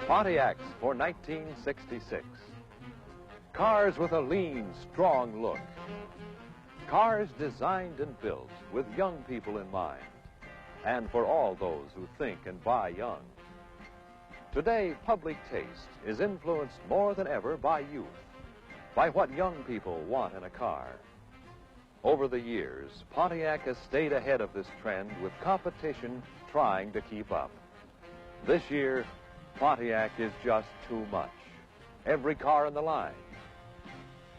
Pontiacs for 1966. Cars with a lean, strong look. Cars designed and built with young people in mind, and for all those who think and buy young. Today, public taste is influenced more than ever by youth, by what young people want in a car. Over the years, Pontiac has stayed ahead of this trend with competition trying to keep up. This year, Pontiac is just too much. Every car in the line.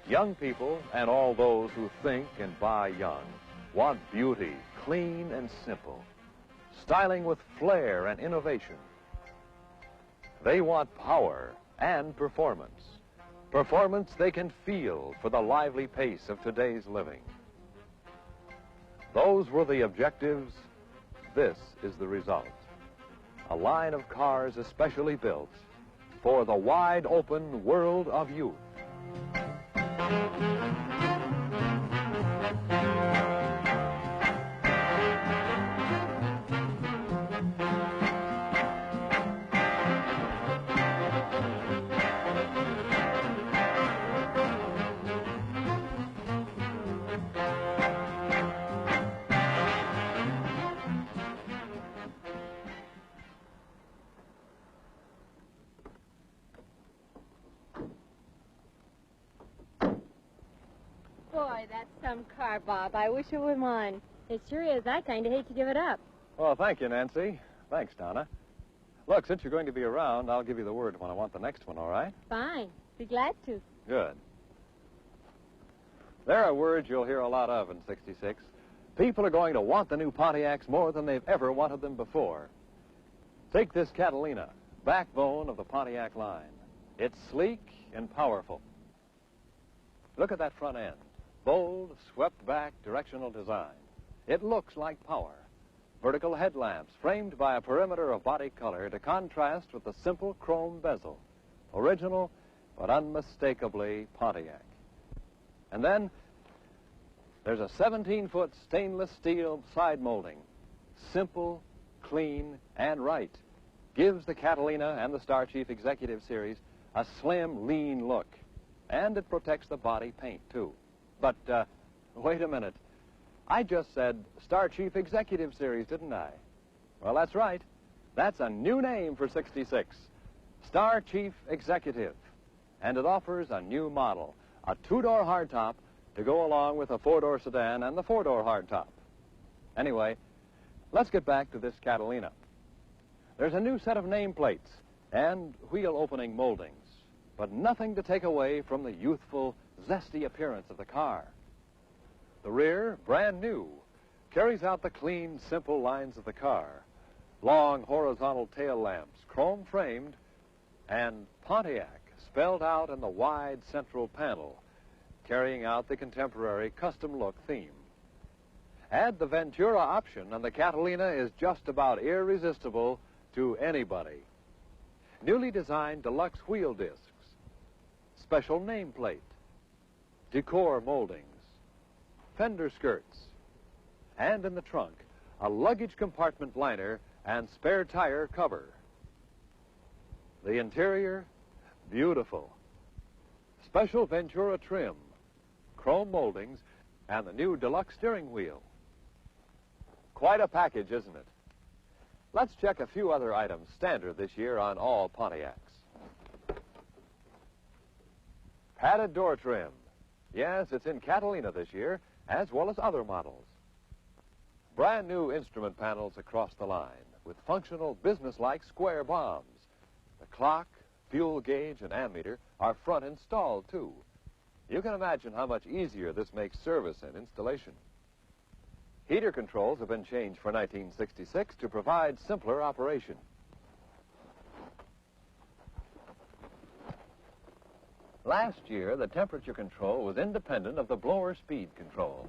Young people and all those who think and buy young want beauty, clean and simple, styling with flair and innovation. They want power and performance. Performance they can feel for the lively pace of today's living. Those were the objectives. This is the result. A line of cars especially built for the wide open world of youth. Boy, that's some car, Bob. I wish it were mine. It sure is. I kind of hate to give it up. Well, thank you, Nancy. Thanks, Donna. Look, since you're going to be around, I'll give you the word when I want the next one, all right? Fine. Be glad to. Good. There are words you'll hear a lot of in 66. People are going to want the new Pontiacs more than they've ever wanted them before. Take this Catalina, backbone of the Pontiac line. It's sleek and powerful. Look at that front end. Bold, swept-back directional design. It looks like power. Vertical headlamps framed by a perimeter of body color to contrast with the simple chrome bezel. Original, but unmistakably Pontiac. And then, there's a 17-foot stainless steel side molding. Simple, clean, and right. Gives the Catalina and the Star Chief Executive Series a slim, lean look. And it protects the body paint, too. But, wait a minute. I just said Star Chief Executive Series, didn't I? Well, that's right. That's a new name for 66. Star Chief Executive. And it offers a new model, a two-door hardtop to go along with a four-door sedan and the four-door hardtop. Anyway, let's get back to this Catalina. There's a new set of nameplates and wheel opening moldings, but nothing to take away from the youthful, zesty appearance of the car. The rear, brand new, carries out the clean, simple lines of the car. Long horizontal tail lamps, chrome-framed, and Pontiac spelled out in the wide central panel, carrying out the contemporary custom-look theme. Add the Ventura option, and the Catalina is just about irresistible to anybody. Newly designed deluxe wheel discs, special nameplate, decor moldings, fender skirts, and in the trunk, a luggage compartment liner and spare tire cover. The interior, beautiful. Special Ventura trim, chrome moldings, and the new deluxe steering wheel. Quite a package, isn't it? Let's check a few other items standard this year on all Pontiacs. Padded door trim. Yes, it's in Catalina this year, as well as other models. Brand new instrument panels across the line with functional, business-like square bombs. The clock, fuel gauge, and ammeter are front installed, too. You can imagine how much easier this makes service and installation. Heater controls have been changed for 1966 to provide simpler operation. Last year, the temperature control was independent of the blower speed control.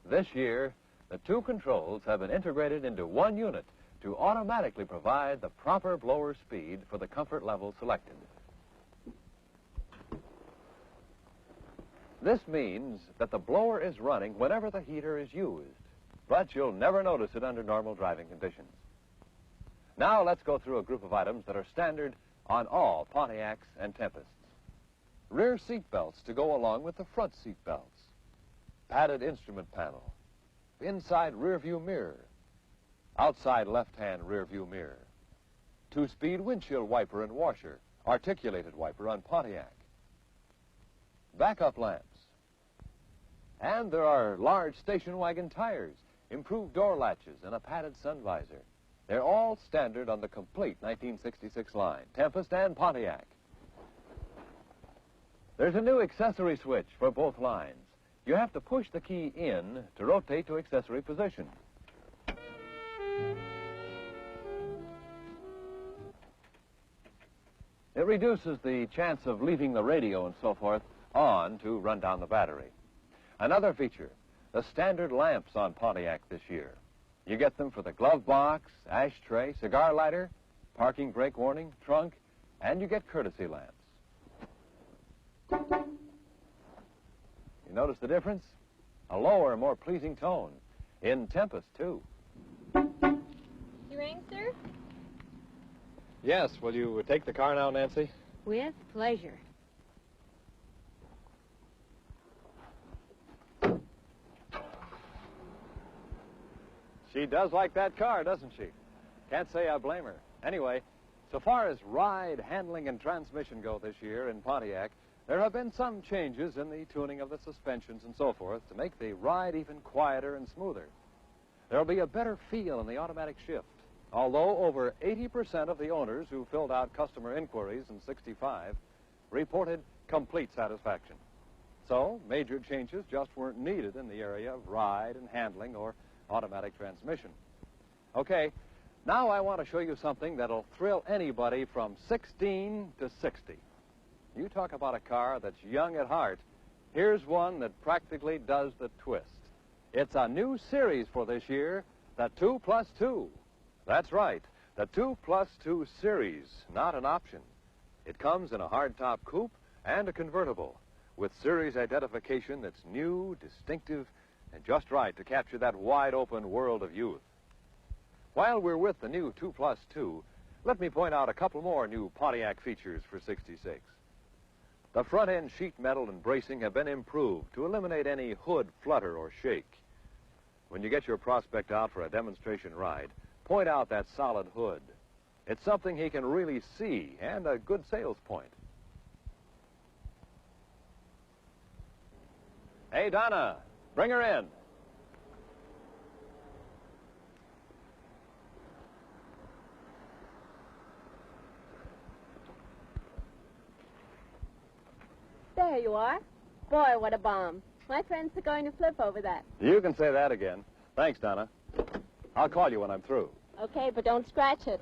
This year, the two controls have been integrated into one unit to automatically provide the proper blower speed for the comfort level selected. This means that the blower is running whenever the heater is used, but you'll never notice it under normal driving conditions. Now let's go through a group of items that are standard on all Pontiacs and Tempests. Rear seat belts to go along with the front seat belts. Padded instrument panel. Inside rear view mirror. Outside left-hand rear view mirror. Two-speed windshield wiper and washer. Articulated wiper on Pontiac. Backup lamps. And there are large station wagon tires, improved door latches, and a padded sun visor. They're all standard on the complete 1966 line, Tempest and Pontiac. There's a new accessory switch for both lines. You have to push the key in to rotate to accessory position. It reduces the chance of leaving the radio and so forth on to run down the battery. Another feature, the standard lamps on Pontiac this year. You get them for the glove box, ashtray, cigar lighter, parking brake warning, trunk, and you get courtesy lamps. You notice the difference? A lower, more pleasing tone. In Tempest, too. You rang, sir? Yes. Will you take the car now, Nancy? With pleasure. She does like that car, doesn't she? Can't say I blame her. Anyway, so far as ride, handling, and transmission go this year in Pontiac, there have been some changes in the tuning of the suspensions and so forth to make the ride even quieter and smoother. There'll be a better feel in the automatic shift, although over 80% of the owners who filled out customer inquiries in '65 reported complete satisfaction. So, major changes just weren't needed in the area of ride and handling or automatic transmission. Okay, now I want to show you something that'll thrill anybody from 16 to 60. You talk about a car that's young at heart. Here's one that practically does the twist. It's a new series for this year, the 2+2. That's right, the 2+2 series, not an option. It comes in a hardtop coupe and a convertible with series identification that's new, distinctive, and just right to capture that wide-open world of youth. While we're with the new 2+2, let me point out a couple more new Pontiac features for '66. The front-end sheet metal and bracing have been improved to eliminate any hood flutter or shake. When you get your prospect out for a demonstration ride, point out that solid hood. It's something he can really see and a good sales point. Hey, Donna, bring her in. There you are. Boy, what a bomb. My friends are going to flip over that. You can say that again. Thanks, Donna. I'll call you when I'm through. Okay, but don't scratch it.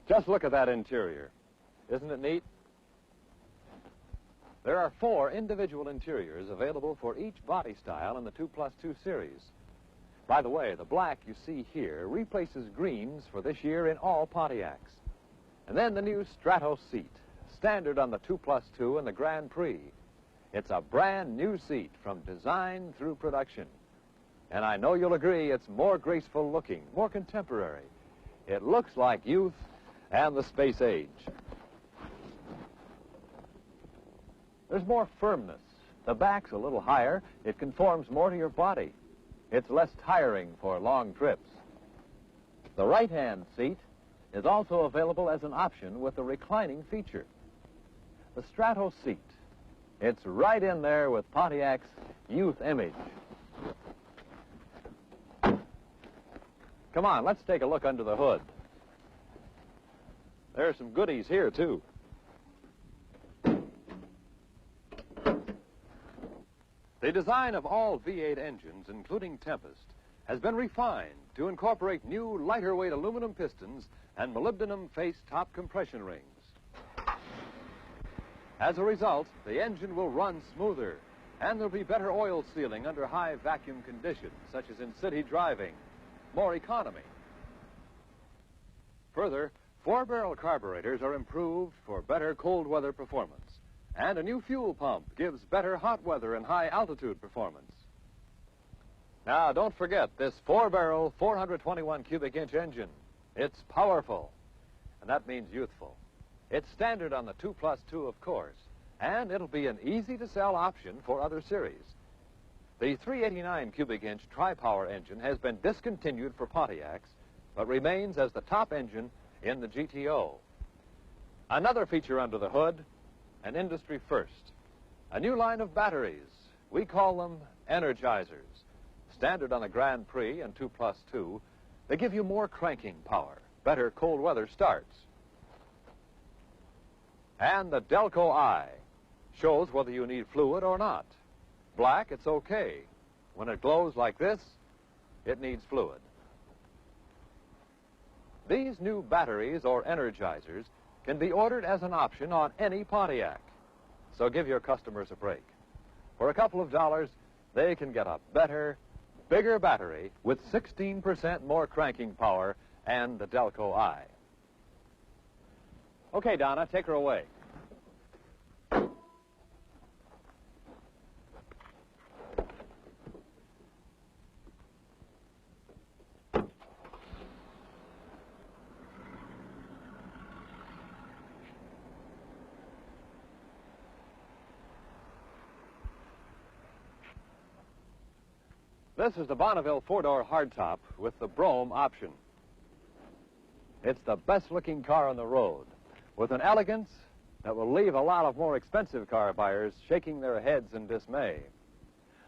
Just look at that interior. Isn't it neat? There are 4 individual interiors available for each body style in the 2+2 series. By the way, the black you see here replaces greens for this year in all Pontiacs. And then the new Strato seat, standard on the 2+2 and the Grand Prix. It's a brand new seat from design through production. And I know you'll agree it's more graceful looking, more contemporary. It looks like youth and the space age. There's more firmness. The back's a little higher. It conforms more to your body. It's less tiring for long trips. The right-hand seat is also available as an option with the reclining feature. The Strato seat. It's right in there with Pontiac's youth image. Come on, let's take a look under the hood. There are some goodies here, too. The design of all V8 engines, including Tempest, has been refined to incorporate new lighter-weight aluminum pistons and molybdenum-faced top compression rings. As a result, the engine will run smoother, And there'll be better oil sealing under high vacuum conditions, such as in city driving, more economy. Further, 4-barrel carburetors are improved for better cold weather performance. And a new fuel pump gives better hot weather and high altitude performance. Now, don't forget this 4-barrel, 421 cubic inch engine. It's powerful, and that means youthful. It's standard on the 2+2, of course, and it'll be an easy-to-sell option for other series. The 389 cubic inch tri-power engine has been discontinued for Pontiacs, but remains as the top engine in the GTO. Another feature under the hood, an industry first. A new line of batteries. We call them Energizers. Standard on the Grand Prix and 2+2, they give you more cranking power, better cold weather starts. And the Delco Eye shows whether you need fluid or not. Black, it's okay. When it glows like this, it needs fluid. These new batteries or Energizers can be ordered as an option on any Pontiac. So give your customers a break. For a couple of dollars, they can get a better, bigger battery with 16% more cranking power and the Delco Eye. Okay, Donna, take her away. This is the Bonneville 4-door hardtop with the Brougham option. It's the best-looking car on the road, with an elegance that will leave a lot of more expensive car buyers shaking their heads in dismay.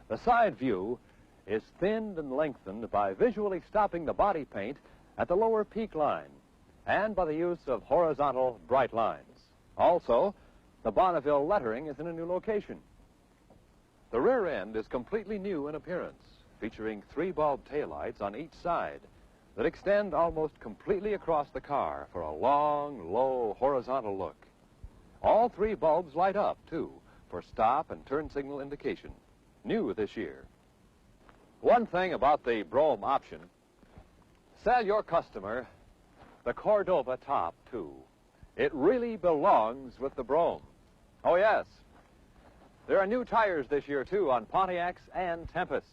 The side view is thinned and lengthened by visually stopping the body paint at the lower peak line and by the use of horizontal bright lines. Also, the Bonneville lettering is in a new location. The rear end is completely new in appearance, featuring 3-bulb taillights on each side that extend almost completely across the car for a long, low, horizontal look. All 3 bulbs light up, too, for stop and turn signal indication. New this year. One thing about the Brougham option, sell your customer the Cordova top, too. It really belongs with the Brougham. Oh, yes. There are new tires this year, too, on Pontiacs and Tempests.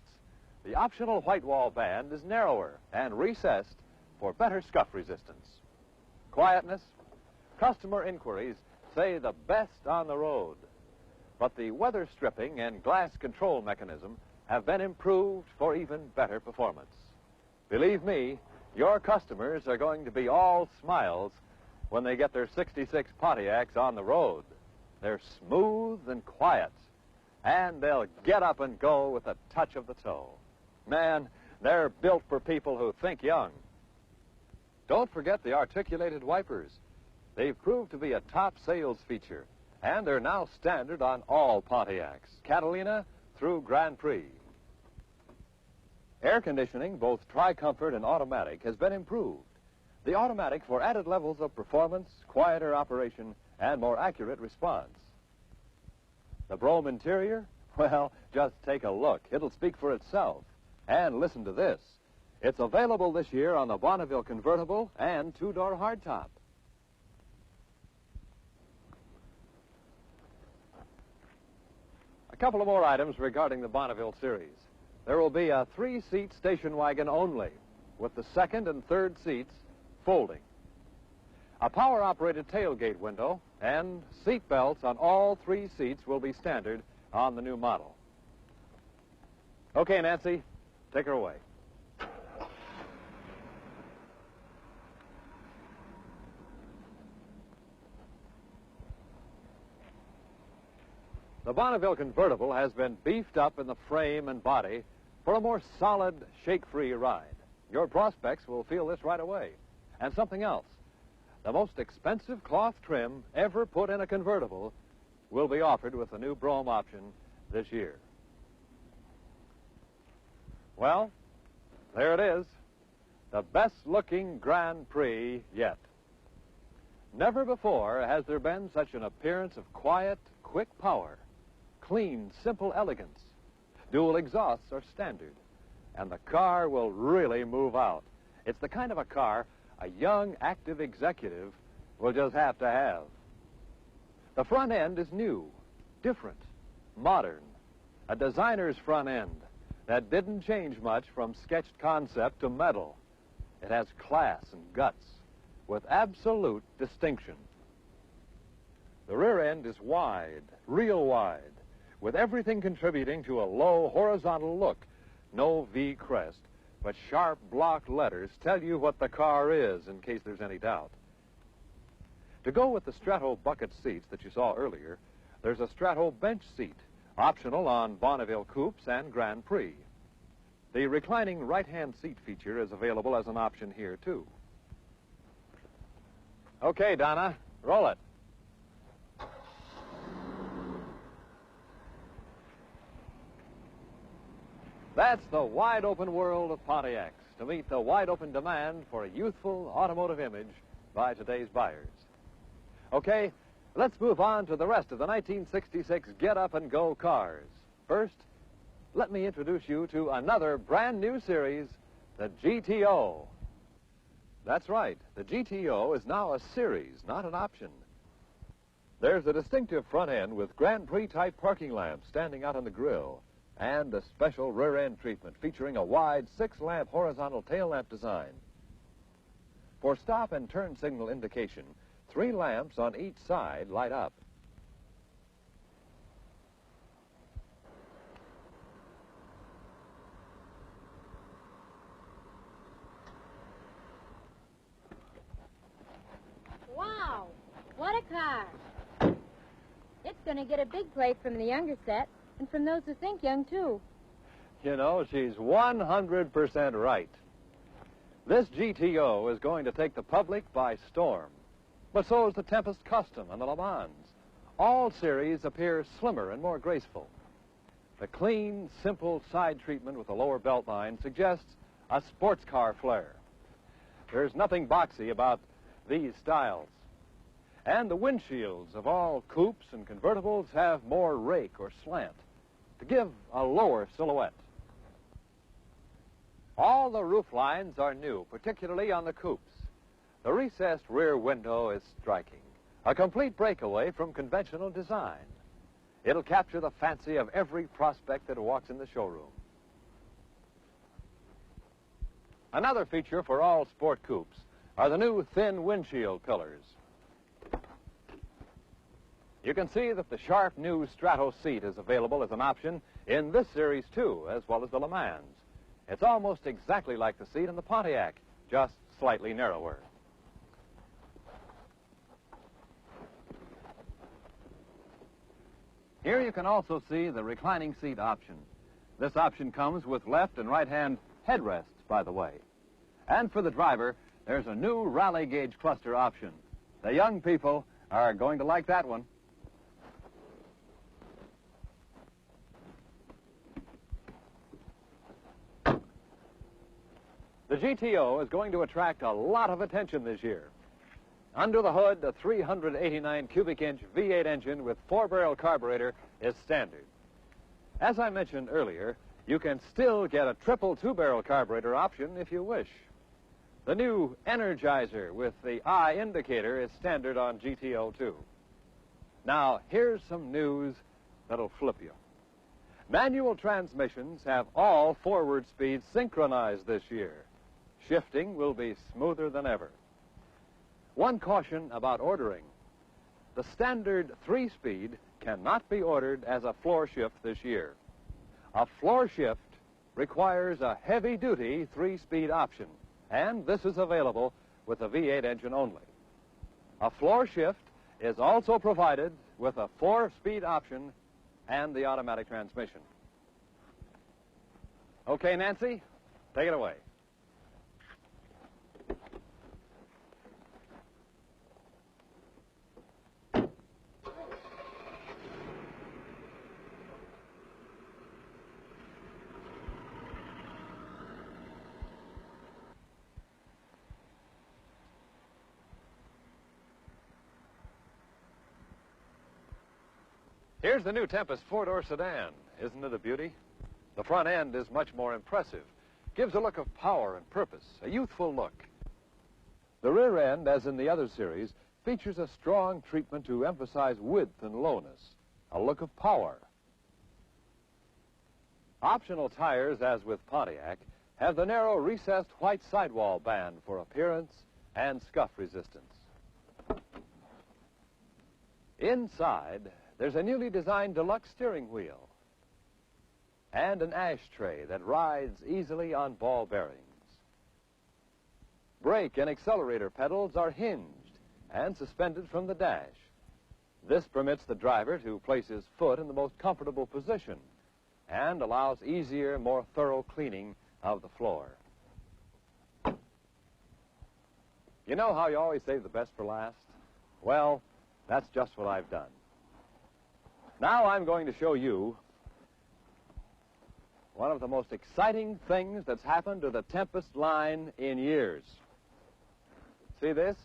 The optional white wall band is narrower and recessed for better scuff resistance. Quietness, customer inquiries say the best on the road. But the weather stripping and glass control mechanism have been improved for even better performance. Believe me, your customers are going to be all smiles when they get their 66 Pontiacs on the road. They're smooth and quiet, and they'll get up and go with a touch of the toe. Man, they're built for people who think young. Don't forget the articulated wipers. They've proved to be a top sales feature, and they're now standard on all Pontiacs, Catalina through Grand Prix. Air conditioning, both Tri-Comfort and automatic, has been improved. The automatic for added levels of performance, quieter operation, and more accurate response. The Brougham interior? Well, just take a look. It'll speak for itself. And listen to this. It's available this year on the Bonneville convertible and 2-door hardtop. A couple of more items regarding the Bonneville series. There will be a 3-seat station wagon only, with the second and third seats folding. A power-operated tailgate window and seat belts on all 3 seats will be standard on the new model. Okay, Nancy, take her away. The Bonneville convertible has been beefed up in the frame and body for a more solid, shake-free ride. Your prospects will feel this right away. And something else. The most expensive cloth trim ever put in a convertible will be offered with the new Brougham option this year. Well, there it is. The best-looking Grand Prix yet. Never before has there been such an appearance of quiet, quick power, clean, simple elegance. Dual exhausts are standard, and the car will really move out. It's the kind of a car a young, active executive will just have to have. The front end is new, different, modern, a designer's front end that didn't change much from sketched concept to metal. It has class and guts with absolute distinction. The rear end is wide, real wide, with everything contributing to a low horizontal look. No V crest, but sharp block letters tell you what the car is in case there's any doubt. To go with the Strato bucket seats that you saw earlier, there's a Strato bench seat, optional on Bonneville Coupes and Grand Prix. The reclining right-hand seat feature is available as an option here, too. Okay, Donna, roll it. That's the wide-open world of Pontiacs to meet the wide-open demand for a youthful automotive image by today's buyers. Okay, let's move on to the rest of the 1966 get-up-and-go cars. First, let me introduce you to another brand-new series, the GTO. That's right, the GTO is now a series, not an option. There's a distinctive front end with Grand Prix-type parking lamps standing out on the grille, and a special rear-end treatment featuring a wide 6-lamp horizontal tail lamp design. For stop and turn signal indication, 3 lamps on each side light up. Wow, what a car. It's going to get a big play from the younger set. And from those who think young, too. You know, she's 100% right. This GTO is going to take the public by storm. But so is the Tempest Custom and the Le Mans. All series appear slimmer and more graceful. The clean, simple side treatment with a lower belt line suggests a sports car flair. There's nothing boxy about these styles. And the windshields of all coupes and convertibles have more rake or slant to give a lower silhouette. All the roof lines are new, particularly on the coupes. The recessed rear window is striking, a complete breakaway from conventional design. It'll capture the fancy of every prospect that walks in the showroom. Another feature for all sport coupes are the new thin windshield pillars. You can see that the sharp new Strato seat is available as an option in this series, too, as well as the Le Mans. It's almost exactly like the seat in the Pontiac, just slightly narrower. Here you can also see the reclining seat option. This option comes with left and right-hand headrests, by the way. And for the driver, there's a new rally gauge cluster option. The young people are going to like that one. The GTO is going to attract a lot of attention this year. Under the hood, the 389 cubic inch V8 engine with 4-barrel carburetor is standard. As I mentioned earlier, you can still get a triple 2-barrel carburetor option if you wish. The new Energizer with the eye indicator is standard on GTO too. Now, here's some news that'll flip you. Manual transmissions have all forward speeds synchronized this year. Shifting will be smoother than ever. One caution about ordering. The standard 3-speed cannot be ordered as a floor shift this year. A floor shift requires a heavy-duty 3-speed option, and this is available with a V8 engine only. A floor shift is also provided with a 4-speed option and the automatic transmission. Okay, Nancy, take it away. Here's the new Tempest four-door sedan. Isn't it a beauty? The front end is much more impressive. Gives a look of power and purpose, a youthful look. The rear end, as in the other series, features a strong treatment to emphasize width and lowness, a look of power. Optional tires, as with Pontiac, have the narrow recessed white sidewall band for appearance and scuff resistance. Inside, there's a newly designed deluxe steering wheel and an ashtray that rides easily on ball bearings. Brake and accelerator pedals are hinged and suspended from the dash. This permits the driver to place his foot in the most comfortable position and allows easier, more thorough cleaning of the floor. You know how you always save the best for last? Well, that's just what I've done. Now I'm going to show you one of the most exciting things that's happened to the Tempest line in years. See this?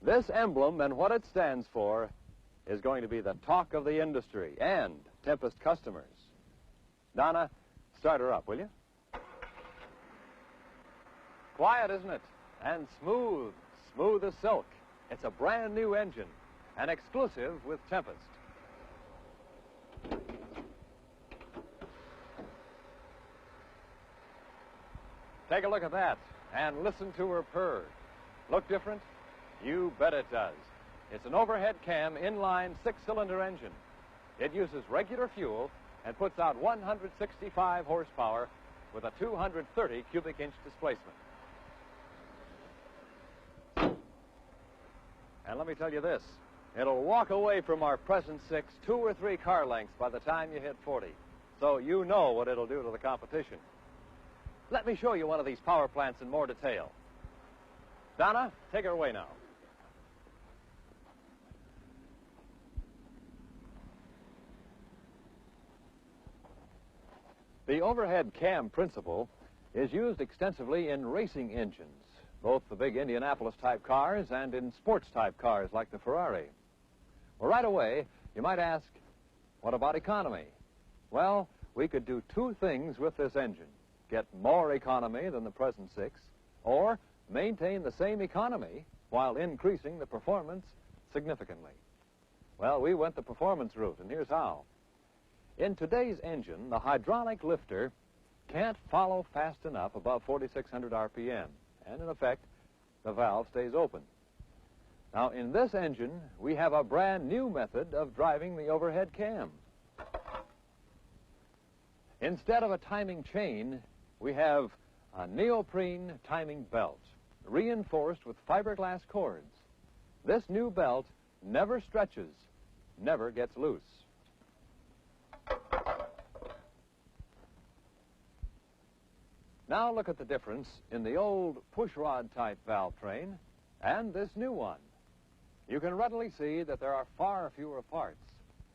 This emblem and what it stands for is going to be the talk of the industry and Tempest customers. Donna, start her up, will you? Quiet, isn't it? And smooth, smooth as silk. It's a brand new engine, an exclusive with Tempest. Take a look at that and listen to her purr. Look different? You bet it does. It's an overhead cam inline six-cylinder engine. It uses regular fuel and puts out 165 horsepower with a 230 cubic inch displacement. And let me tell you this, it'll walk away from our present 6 2 or 3 car lengths by the time you hit 40. So you know what it'll do to the competition. Let me show you one of these power plants in more detail. Donna, take her away now. The overhead cam principle is used extensively in racing engines, both the big Indianapolis-type cars and in sports-type cars like the Ferrari. Well, right away, you might ask, what about economy? Well, we could do 2 things with this engine. Get more economy than the present 6, or maintain the same economy while increasing the performance significantly. Well, we went the performance route, and here's how. In today's engine, the hydraulic lifter can't follow fast enough above 4,600 RPM, and in effect, the valve stays open. Now, in this engine, we have a brand new method of driving the overhead cam. Instead of a timing chain, we have a neoprene timing belt, reinforced with fiberglass cords. This new belt never stretches, never gets loose. Now look at the difference in the old pushrod type valve train and this new one. You can readily see that there are far fewer parts,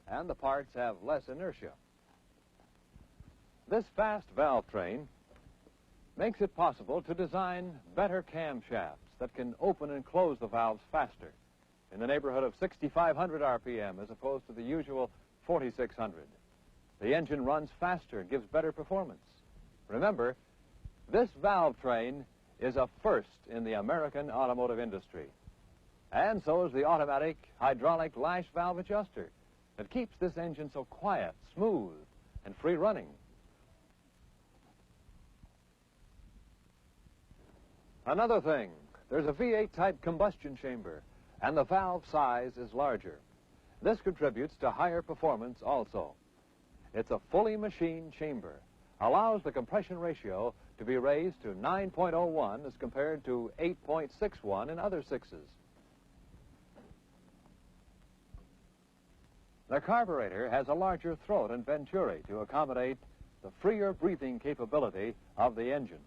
and the parts have less inertia. This fast valve train makes it possible to design better camshafts that can open and close the valves faster, in the neighborhood of 6,500 RPM as opposed to the usual 4,600. The engine runs faster, gives better performance. Remember, this valve train is a first in the American automotive industry. And so is the automatic hydraulic lash valve adjuster that keeps this engine so quiet, smooth, and free-running. Another thing, there's a V8 type combustion chamber, and the valve size is larger. This contributes to higher performance also. It's a fully machined chamber, allows the compression ratio to be raised to 9.01 as compared to 8.61 in other 6s. The carburetor has a larger throat and venturi to accommodate the freer breathing capability of the engine.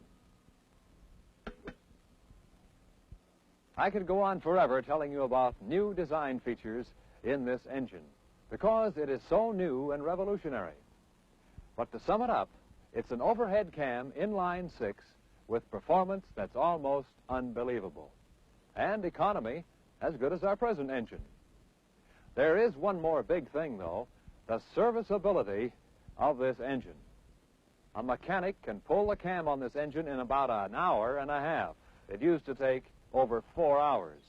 I could go on forever telling you about new design features in this engine because it is so new and revolutionary. But to sum it up, it's an overhead cam inline 6 with performance that's almost unbelievable, and economy as good as our present engine. There is one more big thing, though. the serviceability of this engine. A mechanic can pull the cam on this engine in about an hour and a half. It used to take over 4 hours.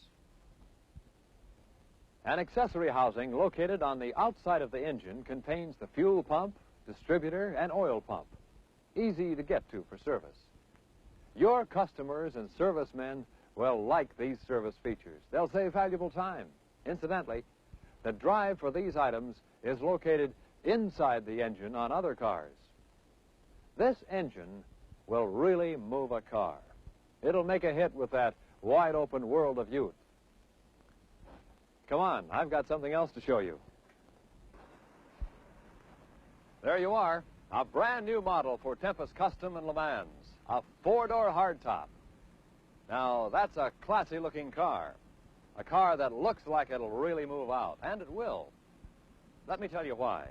An accessory housing located on the outside of the engine contains the fuel pump, distributor, and oil pump. Easy to get to for service. Your customers and servicemen will like these service features. They'll save valuable time. Incidentally, the drive for these items is located inside the engine on other cars. This engine will really move a car. It'll make a hit with that wide-open world of youth. Come on, I've got something else to show you. There you are, a brand new model for Tempest Custom and Le Mans, a 4-door hardtop. Now, that's a classy-looking car, a car that looks like it'll really move out, and it will. Let me tell you why.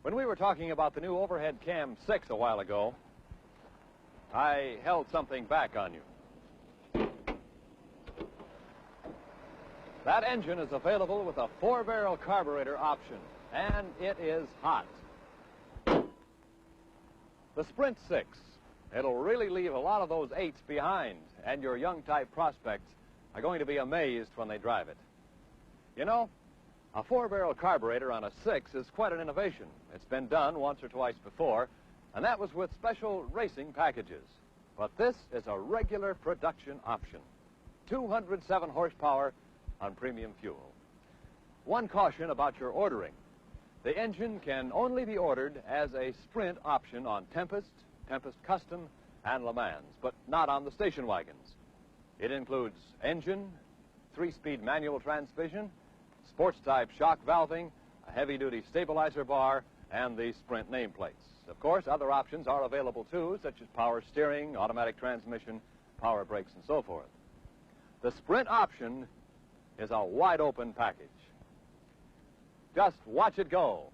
When we were talking about the new overhead cam 6 a while ago, I held something back on you. That engine is available with a 4-barrel carburetor option, and it is hot. The Sprint 6, it'll really leave a lot of those 8s behind, and your young type prospects are going to be amazed when they drive it. You know, a 4-barrel carburetor on a 6 is quite an innovation. It's been done once or twice before, and that was with special racing packages. But this is a regular production option. 207 horsepower on premium fuel. One caution about your ordering. The engine can only be ordered as a Sprint option on Tempest, Tempest Custom, and Le Mans, but not on the station wagons. It includes engine, 3-speed manual transmission, sports-type shock valving, a heavy-duty stabilizer bar, and the Sprint nameplates. Of course, other options are available too, such as power steering, automatic transmission, power brakes, and so forth. The Sprint option is a wide-open package. Just watch it go.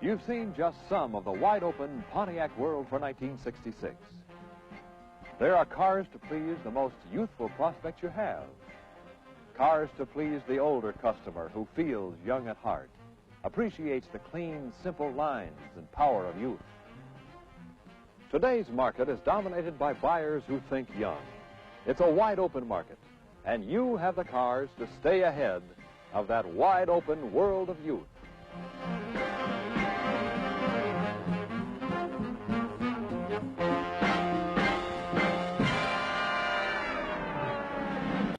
You've seen just some of the wide-open Pontiac world for 1966. There are cars to please the most youthful prospect you have. Cars to please the older customer who feels young at heart, appreciates the clean, simple lines and power of youth. Today's market is dominated by buyers who think young. It's a wide-open market, and you have the cars to stay ahead of that wide-open world of youth.